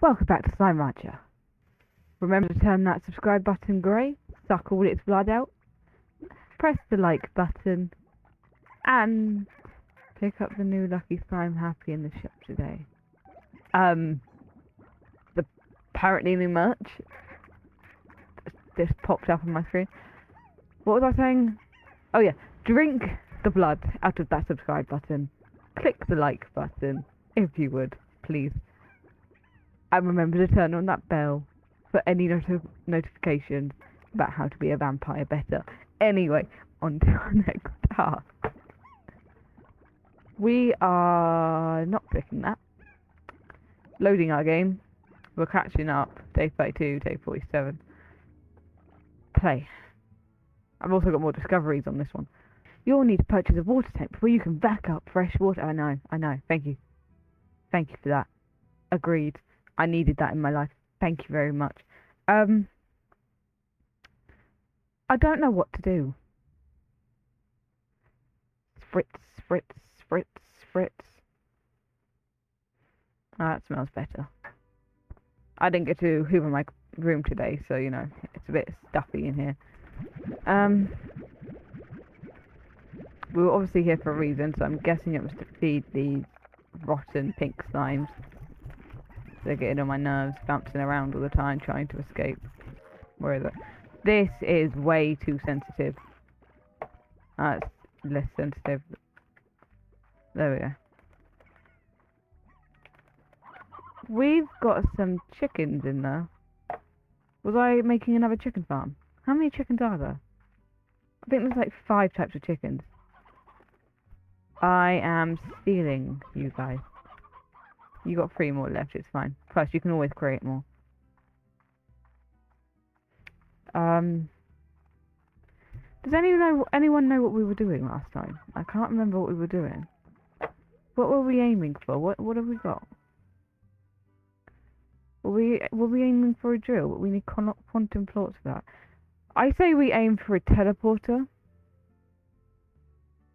Welcome back to Slime Rancher. Remember to turn that subscribe button grey, suck all its blood out, press the like button, and pick up the new Lucky Slime Happy in the shop today. The apparently new merch just popped up on my screen. What was I saying? Oh yeah, drink the blood out of that subscribe button. Click the like button, if you would, please. And remember to turn on that bell for any notifications about how to be a vampire better. Anyway, on to our next task. We are not clicking that. Loading our game. We're catching up. Day 32, day 47. Play. I've also got more discoveries on this one. You'll need to purchase a water tank before you can back up fresh water. I know. Thank you. Thank you for that. Agreed. I needed that in my life. Thank you very much. I don't know what to do. Spritz. Oh, that smells better. I didn't get to hoover my room today, so, you know, it's a bit stuffy in here. We were obviously here for a reason, so I'm guessing it was to feed these rotten pink slimes. They're getting on my nerves, bouncing around all the time, trying to escape. Where is it? This is way too sensitive. It's less sensitive. There we go. We've got some chickens in there. Was I making another chicken farm? How many chickens are there? I think there's like 5 types of chickens. I am stealing you guys. You got 3 more left, it's fine. Plus, you can always create more. Does anyone know what we were doing last time? I can't remember what we were doing. What were we aiming for? What have we got? Were we aiming for a drill? But we need quantum plots for that. I say we aim for a teleporter.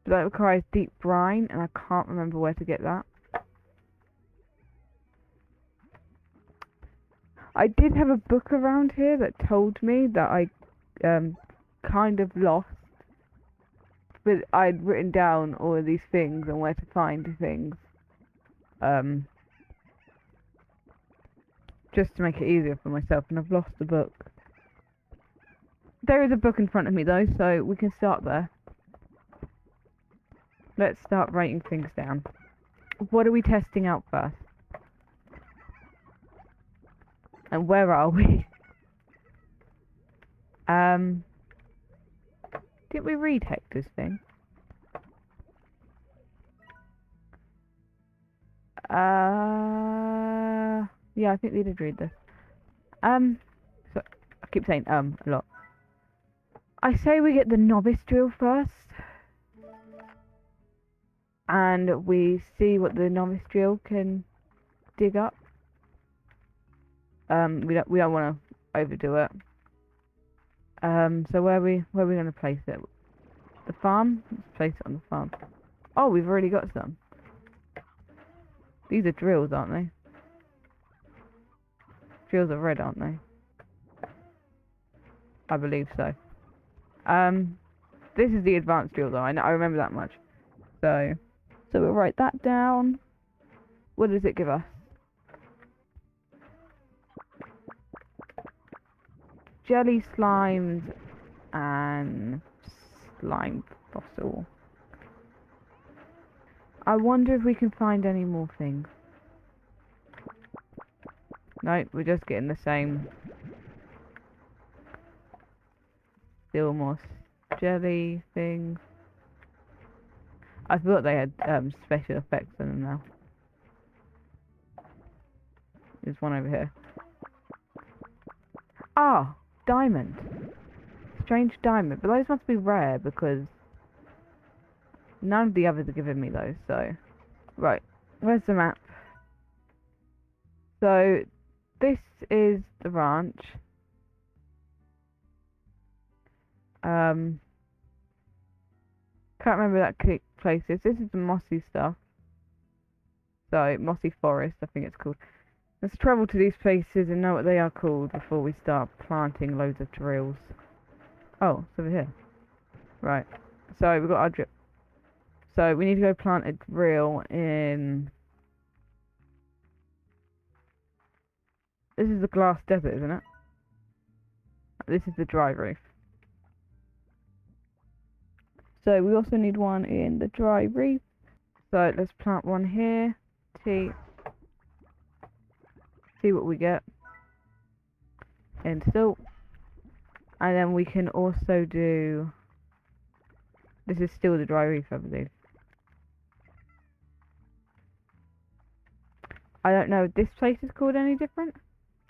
But that requires deep brine, and I can't remember where to get that. I did have a book around here that told me that I kind of lost, but I'd written down all of these things and where to find things, just to make it easier for myself, and I've lost the book. There is a book in front of me though, so we can start there. Let's start writing things down. What are we testing out first? And where are we? Did we read Hector's thing? Yeah, I think we did read this. So I keep saying a lot. I say we get the novice drill first. And we see what the novice drill can dig up. We don't want to overdo it. So where are we going to place it? The farm? Let's place it on the farm. Oh, we've already got some. These are drills, aren't they? Drills are red, aren't they? I believe so. This is the advanced drill, though. I remember that much. So we'll write that down. What does it give us? Jelly slimes and slime fossil. I wonder if we can find any more things. No, we're just getting the same. Still more jelly things. I thought they had special effects on them now. There's one over here. Ah! Diamond. Strange diamond. But those must be rare because none of the others are giving me those, so. Right. Where's the map? So, this is the ranch. Can't remember that place is. This is the mossy stuff. So, mossy forest, I think it's called. Let's travel to these places and know what they are called before we start planting loads of drills. Oh, it's over here. Right. So we've got our drill. So we need to go plant a drill in... This is the glass desert, isn't it? This is the dry roof. So we also need one in the dry roof. So let's plant one here. See what we get. And still. And then we can also do... This is still the dry roof, I believe. I don't know if this place is called any different.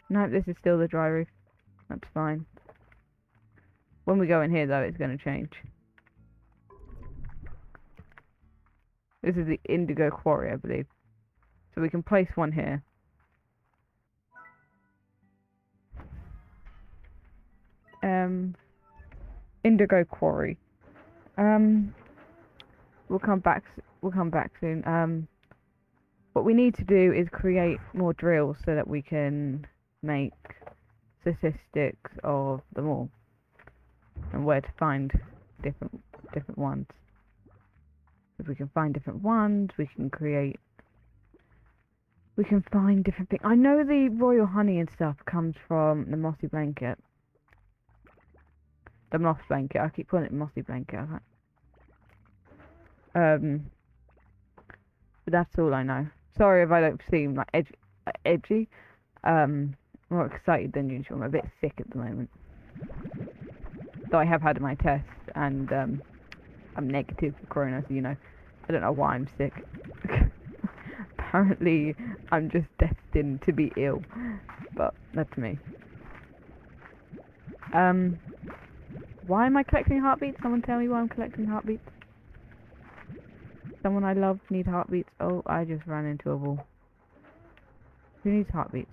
No, this is still the dry roof. That's fine. When we go in here, though, it's going to change. This is the indigo quarry, I believe. So we can place one here. Indigo quarry. We'll come back soon. What we need to do is create more drills so that we can make statistics of them all and where to find different ones. If we can find different ones, we can find different things. I know the royal honey and stuff comes from the mossy blanket. The moss blanket. I keep calling it mossy blanket. But that's all I know. Sorry if I don't seem like edgy. More excited than usual. I'm a bit sick at the moment. Though I have had my test and I'm negative for corona, so you know. I don't know why I'm sick. Apparently I'm just destined to be ill. But that's me. Why am I collecting heartbeats? Someone tell me why I'm collecting heartbeats. Someone I love need heartbeats. Oh, I just ran into a wall. Who needs heartbeats?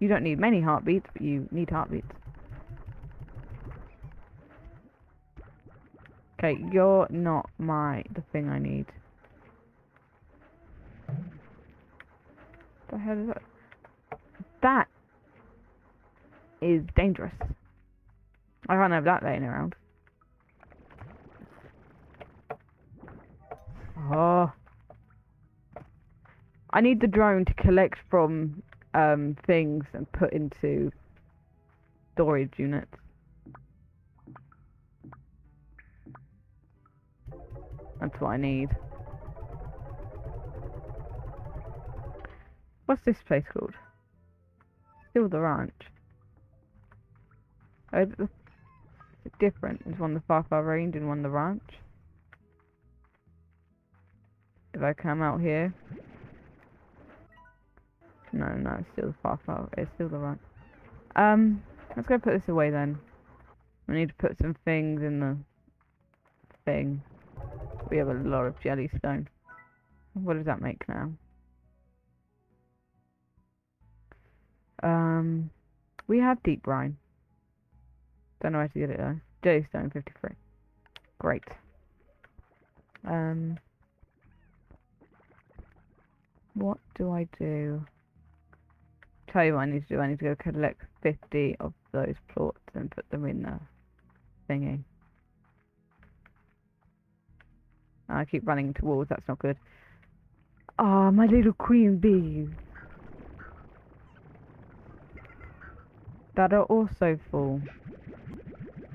You don't need many heartbeats, but you need heartbeats. Okay, you're not the thing I need. The hell is that? That is dangerous. I can't have that laying around. Oh. I need the drone to collect from things and put into storage units. That's what I need. What's this place called? Still the ranch. Oh, it's different. There's one the far range and one the ranch. If I come out here. No, it's still the far. It's still the ranch. Let's go put this away then. We need to put some things in the thing. We have a lot of jellystone. What does that make now? We have deep brine. Don't know where to get it though. Jellystone 53. Great. What do I do? Tell you what I need to do. I need to go collect 50 of those plots and put them in the thingy. I keep running into walls. That's not good. Ah, my little queen bees. That are also full.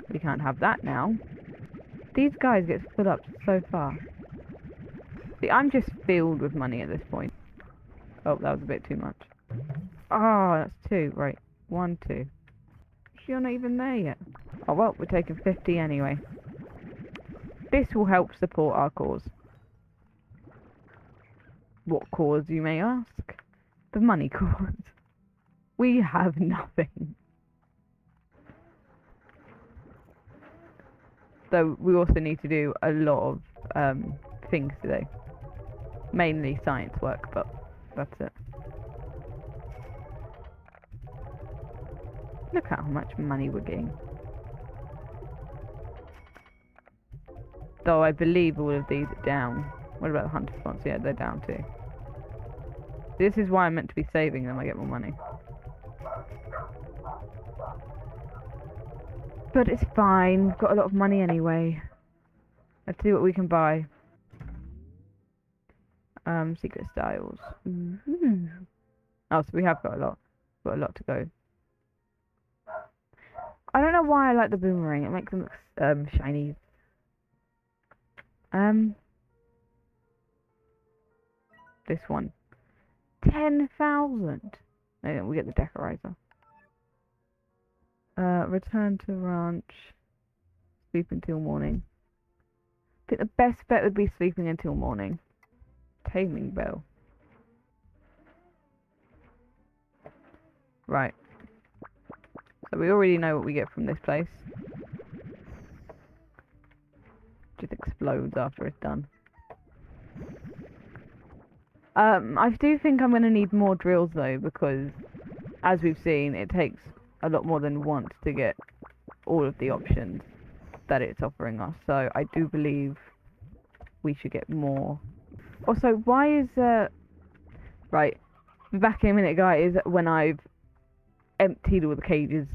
We can't have that now. These guys get filled up so fast. See, I'm just filled with money at this point. Oh, that was a bit too much. Oh, that's 2. Right. 1, 2. You're not even there yet. Oh, well, we're taking 50 anyway. This will help support our cause. What cause, you may ask? The money cause. We have nothing. So we also need to do a lot of things today. Mainly science work, but that's it. Look at how much money we're getting. Though I believe all of these are down. What about the hunter spots? Yeah, they're down too. This is why I'm meant to be saving them. I get more money. But it's fine. We've got a lot of money anyway. Let's see what we can buy. Secret styles. Ooh. Oh, so we have got a lot. Got a lot to go. I don't know why I like the boomerang. It makes them look shiny. This one. 10,000. No, we get the decorizer. Return to ranch. Sleep until morning. I think the best bet would be sleeping until morning. Taming bell. Right. So we already know what we get from this place. Just explodes after it's done. I do think I'm going to need more drills though, because as we've seen, it takes a lot more than once to get all of the options that it's offering us. So I do believe we should get more. Also, why is right, back in a minute guys, when I've emptied all the cages.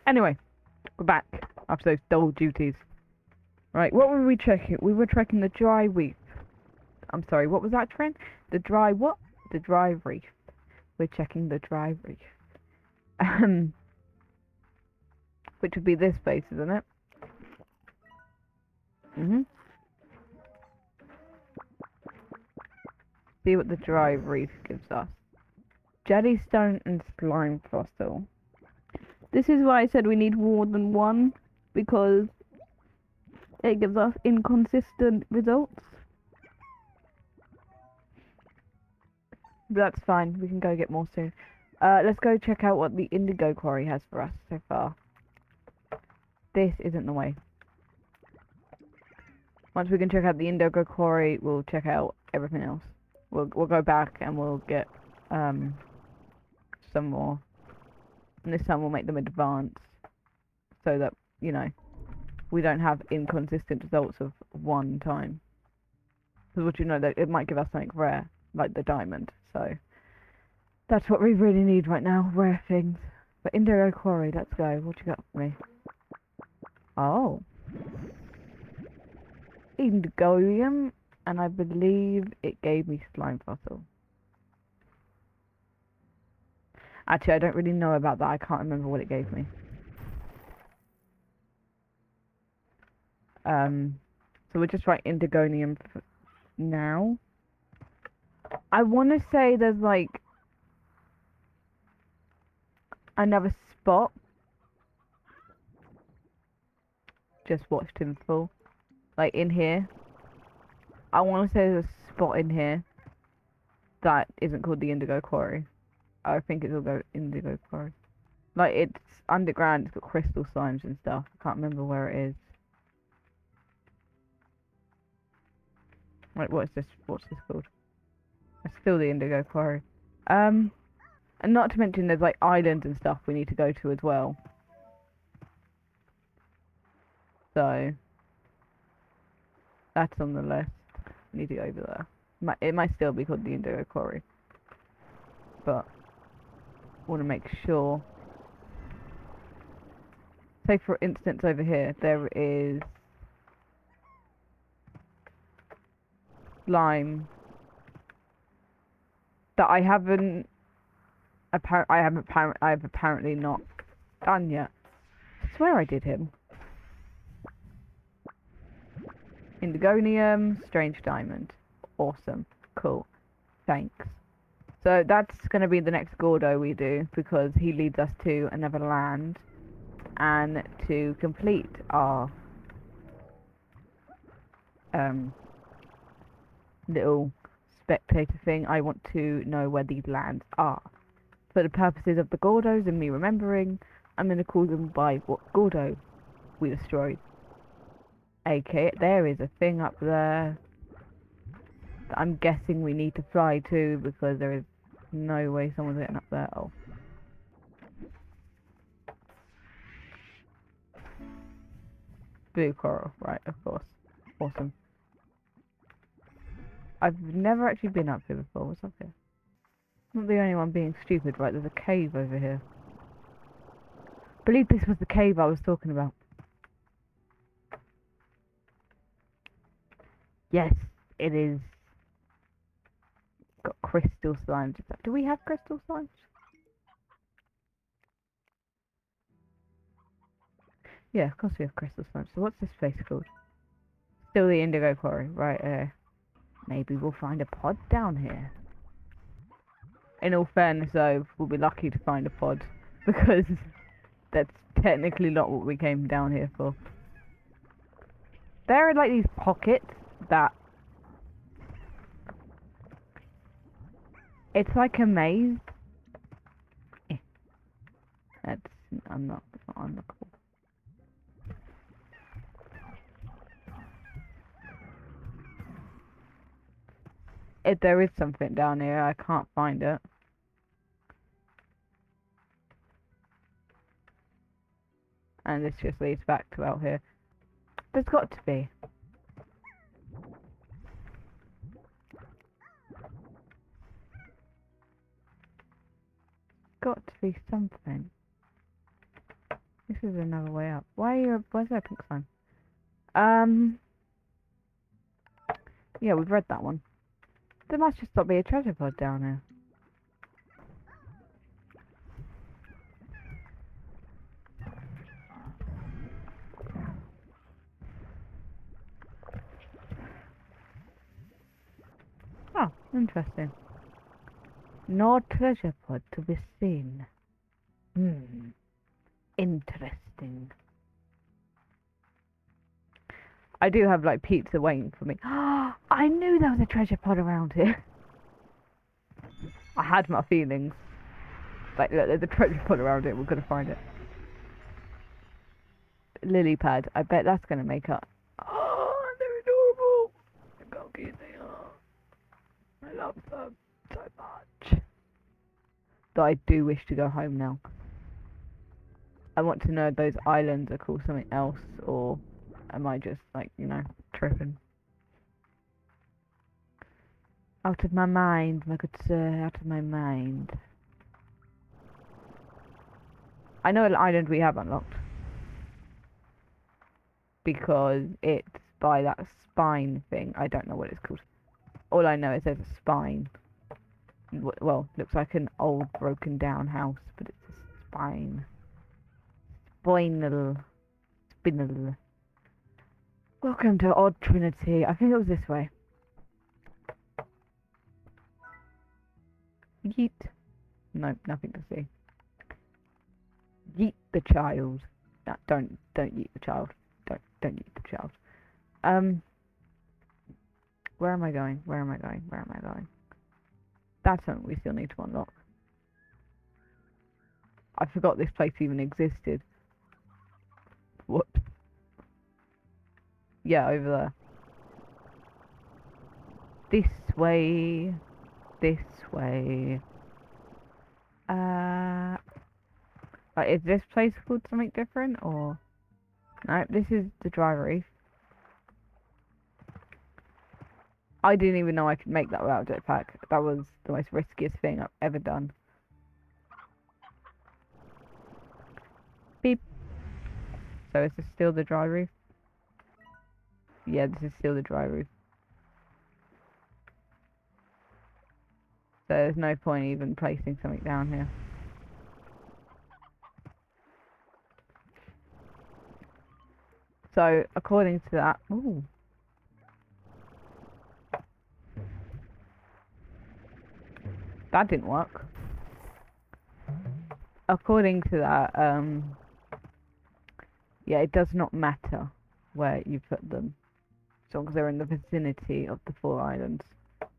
Anyway, we're back after those dull duties. Right, what were we checking? We were checking the dry reef. I'm sorry, what was that, Trent? The dry what? The dry reef. We're checking the dry reef. Which would be this base, isn't it? See what the dry reef gives us. Jellystone and slime fossil. This is why I said we need more than one, because it gives us inconsistent results. But that's fine, we can go get more soon. Let's go check out what the indigo quarry has for us so far. This isn't the way. Once we can check out the indigo quarry, we'll check out everything else. We'll go back and we'll get some more. And this time we'll make them advanced, so that, you know, we don't have inconsistent results of one time. Because what you know, that it might give us something rare, like the diamond. So that's what we really need right now, rare things. But indigo quarry, let's go. What you got for me? Oh, indigonium, and I believe it gave me slime fossil. Actually, I don't really know about that. I can't remember what it gave me. So we'll just write indigonium for now. I want to say there's like another spot. Just watched him full. Like in here. I want to say there's a spot in here that isn't called the indigo quarry. I think it'll go indigo quarry. Like, it's underground, it's got crystal slimes and stuff. I can't remember where it is. Like, what's this called? It's still the indigo quarry. And not to mention there's like islands and stuff we need to go to as well. So that's on the list. We need to go over there. It might still be called the indigo quarry. But want to make sure. Say for instance over here there is slime that I have apparently not done yet. I swear I did him. Indigonium, strange diamond. Awesome. Cool. Thanks. So that's going to be the next Gordo we do, because he leads us to another land. And to complete our little spectator thing, I want to know where these lands are. For the purposes of the Gordos and me remembering, I'm going to call them by what Gordo we destroyed. Okay, there is a thing up there that I'm guessing we need to fly to, because there is no way someone's getting up there. Oh. Blue coral, right, of course. Awesome. I've never actually been up here before. What's up here? I'm not the only one being stupid, right? There's a cave over here. I believe this was the cave I was talking about. Yes, it is. Got crystal slimes. Do we have crystal slimes? Yeah, of course we have crystal slimes. So what's this place called? Still the indigo quarry, right? Maybe we'll find a pod down here. In all fairness, though, we'll be lucky to find a pod, because that's technically not what we came down here for. There are like these pockets that it's like a maze. I'm not cool. If there is something down here, I can't find it. And this just leads back to out here. There's got to be. Got to be something. This is another way up. Where's that pink sign? Yeah, we've read that one. There must just not be a treasure pod down here. Oh, interesting. No treasure pod to be seen. Interesting. I do have like pizza waiting for me. I knew there was a treasure pod around here. I had my feelings. Like, look, there's a treasure pod around it. We're gonna find it. Lily pad. I bet that's gonna make up. Oh, they're adorable. Look how cute they are. I love them so much. Though I do wish to go home now. I want to know if those islands are called something else, or am I just like, you know, tripping? Out of my mind, my good sir, out of my mind. I know an island we have unlocked. Because it's by that spine thing. I don't know what it's called. All I know is there's a spine. Well, looks like an old broken down house, but it's a spine. Spinal. Welcome to Odd Trinity. I think it was this way. Yeet. No, nothing to see. Yeet the child. No, don't yeet the child. Don't yeet the child. Where am I going? Where am I going? Where am I going? That's something we still need to unlock. I forgot this place even existed. Whoops. Yeah, over there. This way. This way. Like, is this place called something different, or? No, this is the dry reef. I didn't even know I could make that without a jetpack. That was the most riskiest thing I've ever done. Beep. So is this still the dry reef? Yeah, this is still the dry reef. So there's no point even placing something down here. So, according to that... Ooh. That didn't work. According to that, yeah, it does not matter where you put them. As long as they're in the vicinity of the 4 islands,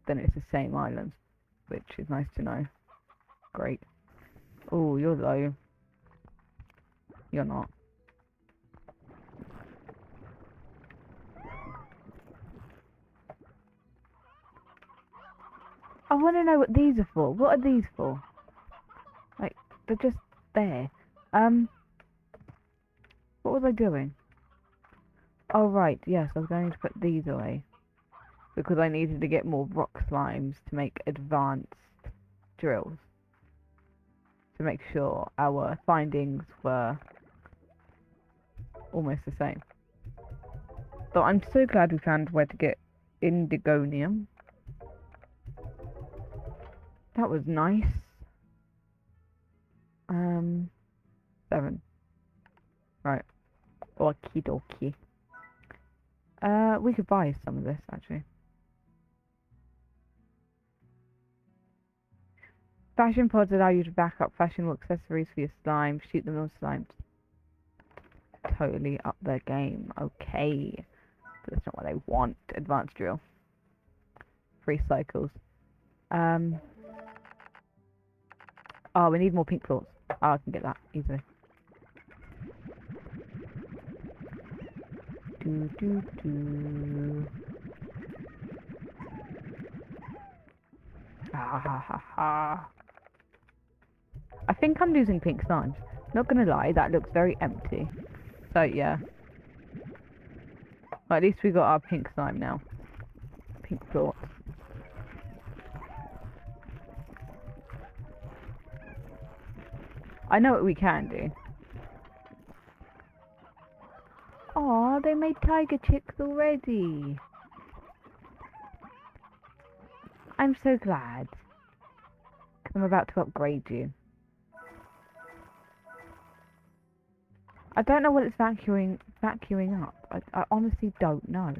then it's the same island, which is nice to know. Great. Oh, you're low. You're not. I want to know what these are for. What are these for? Like, they're just there. What was I doing? Oh, right, yes, I was going to put these away. Because I needed to get more rock slimes to make advanced drills. To make sure our findings were almost the same. So I'm so glad we found where to get indigonium. That was nice. 7. Right. Okie dokie. We could buy some of this, actually. Fashion pods allow you to back up fashionable accessories for your slime. Shoot them on slimes. Totally up their game. Okay. But that's not what I want. Advanced drill. 3 cycles. Oh, we need more pink floors. Oh, I can get that easily. Ah ha ha ha. I think I'm losing pink slimes. Not gonna lie, that looks very empty. So yeah. Well, at least we got our pink slime now. Pink floor. I know what we can do. Aw, they made tiger chicks already. I'm so glad. Because I'm about to upgrade you. I don't know what it's vacuuming up. I honestly don't know.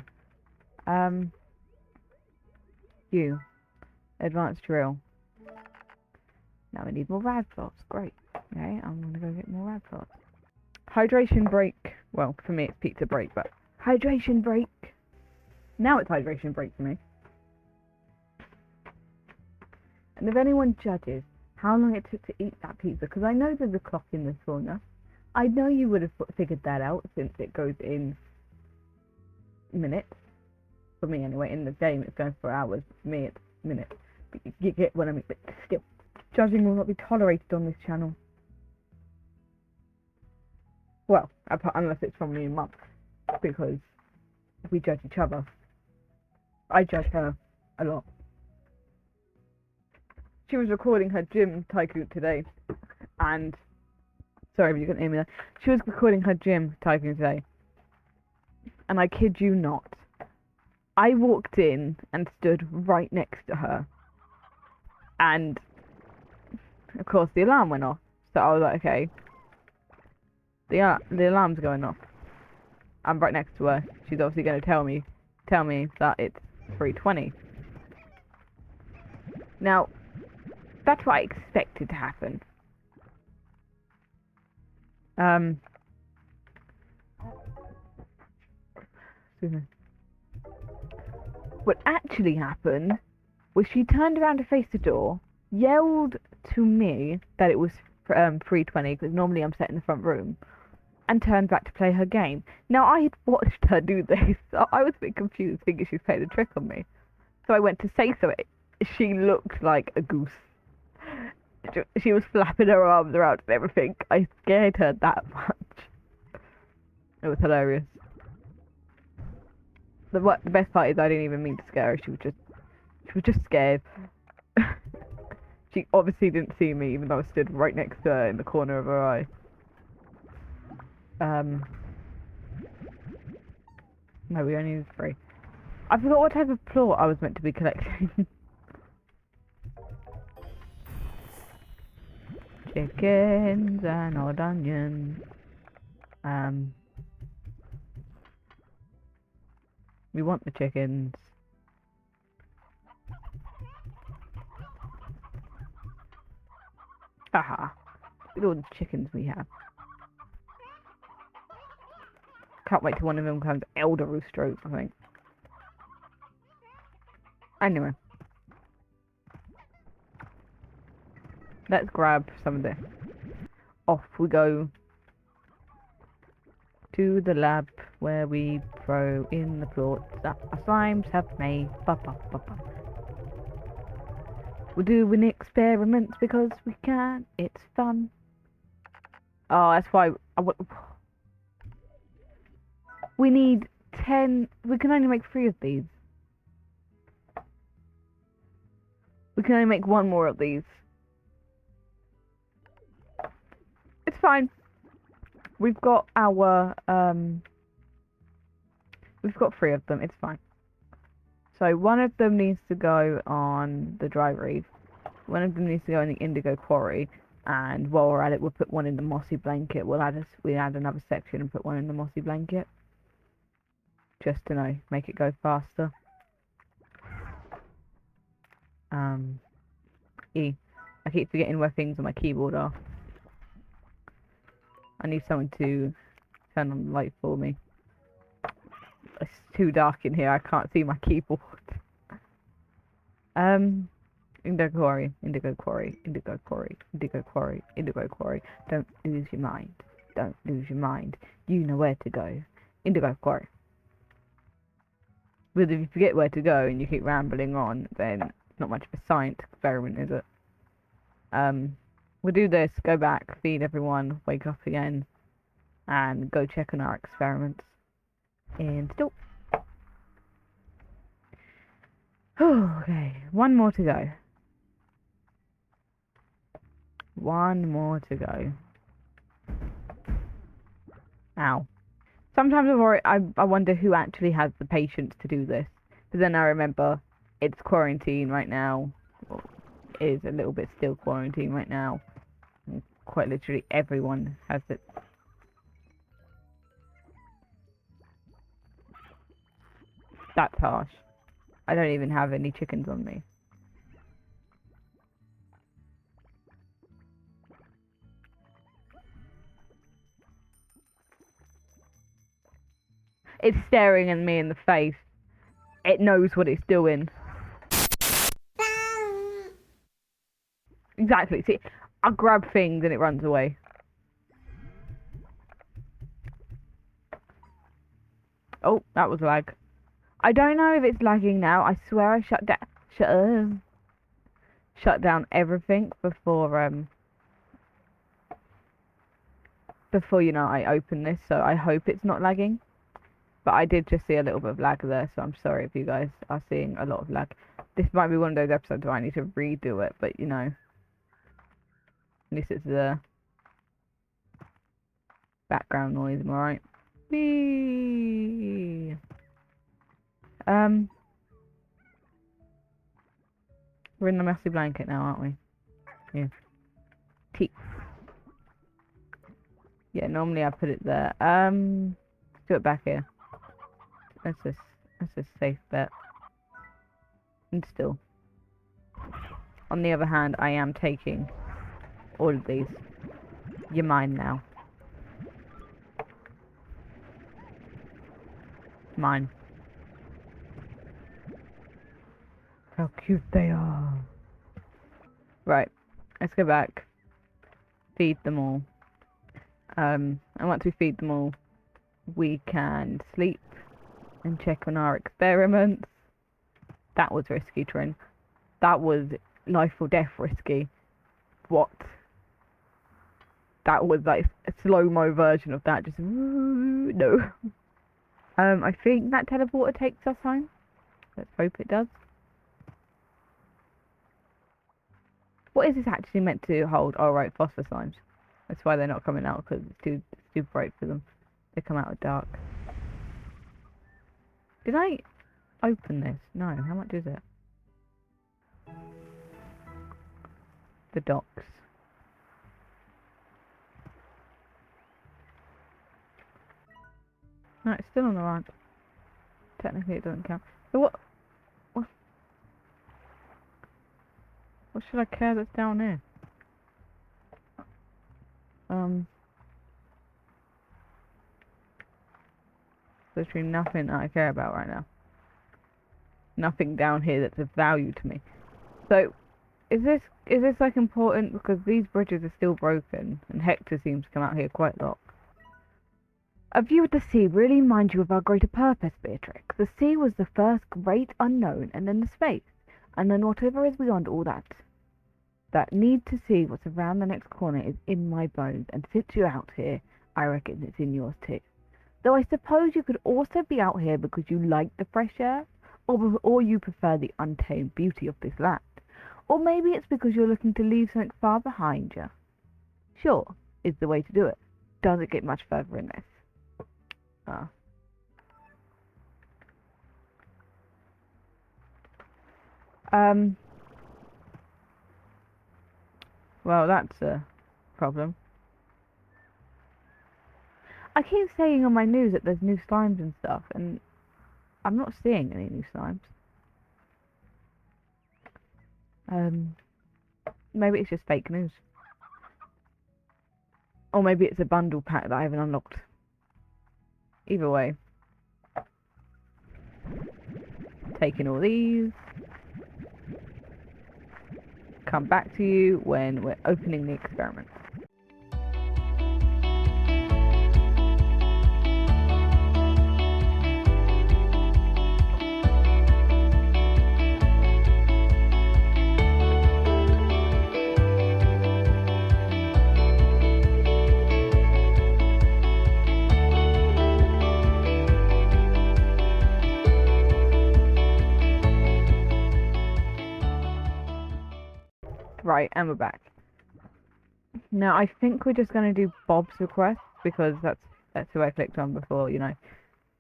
You. Advanced drill. Now we need more rad plots. Great. Okay, I'm gonna go get more rad plots. Hydration break. Well, for me it's pizza break, but hydration break. Now it's hydration break for me. And if anyone judges how long it took to eat that pizza, because I know there's a clock in the corner. I know you would have figured that out since it goes in minutes. For me anyway, in the game it's going for hours. For me it's minutes. But you get what I mean. But still, judging will not be tolerated on this channel. Well, unless it's from me and Mum. Because we judge each other. I judge her a lot. She was recording her gym tycoon today. And sorry if you couldn't hear me there. She was recording her gym tycoon today. And I kid you not. I walked in and stood right next to her. And of course the alarm went off. So I was like, okay. The alarm's going off. I'm right next to her. She's obviously going to tell me that it's 3:20. Now, that's what I expected to happen. What actually happened was she turned around to face the door, yelled to me that it was 3:20 because normally I'm set in the front room, and turned back to play her game. Now I had watched her do this, so I was a bit confused, thinking she was playing a trick on me. So I went to say something. She looked like a goose. She was flapping her arms around and everything. I scared her that much. It was hilarious. The best part is I didn't even mean to scare her. She was just scared. She obviously didn't see me, even though I stood right next to her in the corner of her eye. No, we only need 3. I forgot what type of plort I was meant to be collecting. Chickens and odd onions. We want the chickens. Haha. Look at all the chickens we have. Can't wait till one of them becomes elder rooster, I think. Anyway. Let's grab some of this. Off we go to the lab where we grow in the plants that our slimes have made. Ba, ba, ba, ba. We're doing experiments because we can. It's fun. Oh, that's why we need 10. We can only make 3 of these. We can only make 1 more of these. It's fine. We've got our we've got 3 of them. It's fine. So one of them needs to go on the dry reef. One of them needs to go in the indigo quarry. And while we're at it, we'll put one in the mossy blanket. We'll add another section and put one in the mossy blanket. Just to make it go faster. E. I keep forgetting where things on my keyboard are. I need someone to turn on the light for me. It's too dark in here, I can't see my keyboard. Indigo quarry, indigo quarry, indigo quarry, indigo quarry, indigo quarry. Don't lose your mind. Don't lose your mind. You know where to go. Indigo quarry. But if you forget where to go and you keep rambling on, then it's not much of a science experiment, is it? We'll do this, go back, feed everyone, wake up again, and go check on our experiments. And still. Okay, 1 more to go. 1 more to go. Ow. Sometimes I wonder who actually has the patience to do this. But then I remember it's quarantine right now. Well, it is a little bit still quarantine right now. And quite literally everyone has it. That's harsh. I don't even have any chickens on me. It's staring at me in the face. It knows what it's doing. Exactly. See, I grab things and it runs away. Oh, that was lag. I don't know if it's lagging now. I swear I shut down everything before I open this, so I hope it's not lagging. But I did just see a little bit of lag there, so I'm sorry if you guys are seeing a lot of lag. This might be one of those episodes where I need to redo it, but at least it's the background noise, am I right? Whee! We're in the messy blanket now, aren't we? Yeah. Yeah, normally I put it there. Let's do it back here. That's a safe bet. And still. On the other hand, I am taking all of these. You're mine now. Mine. How cute they are. Right. Let's go back. Feed them all. And once we feed them all, we can sleep and check on our experiments. That was risky, Trin. That was life or death risky. What? That was like a slow-mo version of that. Just no. I think that teleporter takes us home. Let's hope it does. What is this actually meant to hold? Oh right, phosphor slimes. That's why they're not coming out, because it's too bright for them. They come out at dark. Did I open this? No. How much is it? The docks. No, it's still on the ranch. Technically, it doesn't count. So what should I care that's down here? Literally nothing that I care about right now. Nothing down here that's of value to me. So, is this like important because these bridges are still broken and Hector seems to come out here quite a lot. A view of the sea really reminds you of our greater purpose, Beatrix. The sea was the first great unknown, and then the space, and then whatever is beyond all that. That need to see what's around the next corner is in my bones, and since you're out here, I reckon it's in yours too. Though I suppose you could also be out here because you like the fresh air, or you prefer the untamed beauty of this land. Or maybe it's because you're looking to leave something far behind you. Sure, is the way to do it. Doesn't get much further in this. Well, that's a problem. I keep saying on my news that there's new slimes and stuff, and I'm not seeing any new slimes. Maybe it's just fake news. Or maybe it's a bundle pack that I haven't unlocked. Either way. Taking all these. Come back to you when we're opening the experiment. Right, and we're back. Now, I think we're just going to do Bob's request, because that's who I clicked on before, you know,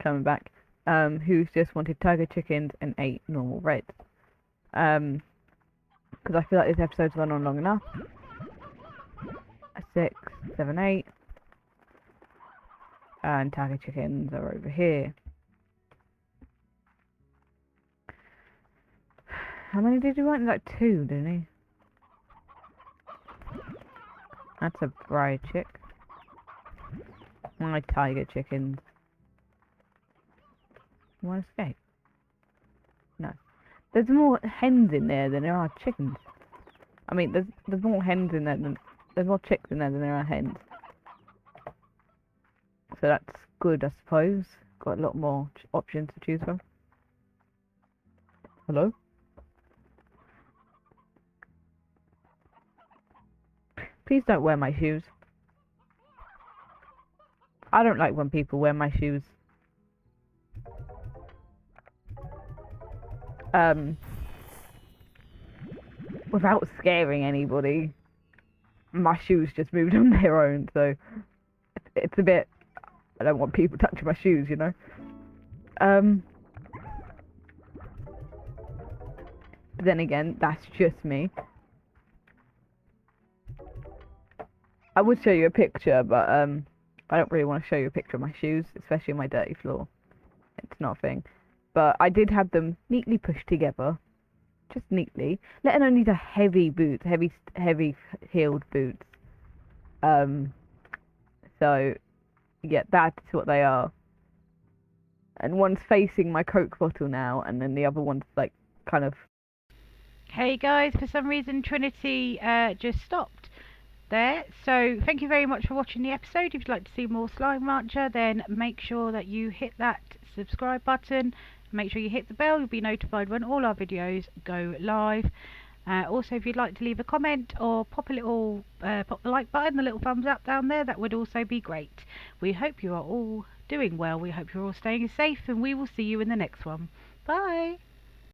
coming back, who's just wanted tiger chickens and 8 normal reds. Because I feel like this episode's gone on long enough. 6, 7, 8. And tiger chickens are over here. How many did you want? Like 2, didn't he? That's a briar chick. My tiger chickens. Want to escape? No. There's more hens in there than there are chickens. I mean, there's more hens in there than there's more chicks in there than there are hens. So that's good, I suppose. Got a lot more options to choose from. Hello? Please don't wear my shoes. I don't like when people wear my shoes. Without scaring anybody. My shoes just moved on their own, so it's a bit... I don't want people touching my shoes, you know? But then again, that's just me. I would show you a picture, but I don't really want to show you a picture of my shoes, especially on my dirty floor. It's not a thing. But I did have them neatly pushed together, just neatly. Let alone these are heavy boots, heavy heeled boots. So yeah, that's what they are. And one's facing my Coke bottle now, and then the other one's like kind of. Hey guys, for some reason Trinity just stopped there, so thank you very much for watching the episode. If you'd like to see more Slime Rancher, then make sure that you hit that subscribe button, make sure you hit the bell, you'll be notified when all our videos go live. Also, if you'd like to leave a comment or pop the like button, the little thumbs up down there, that would also be great. We hope you are all doing well, we hope you're all staying safe, and we will see you in the next one. Bye!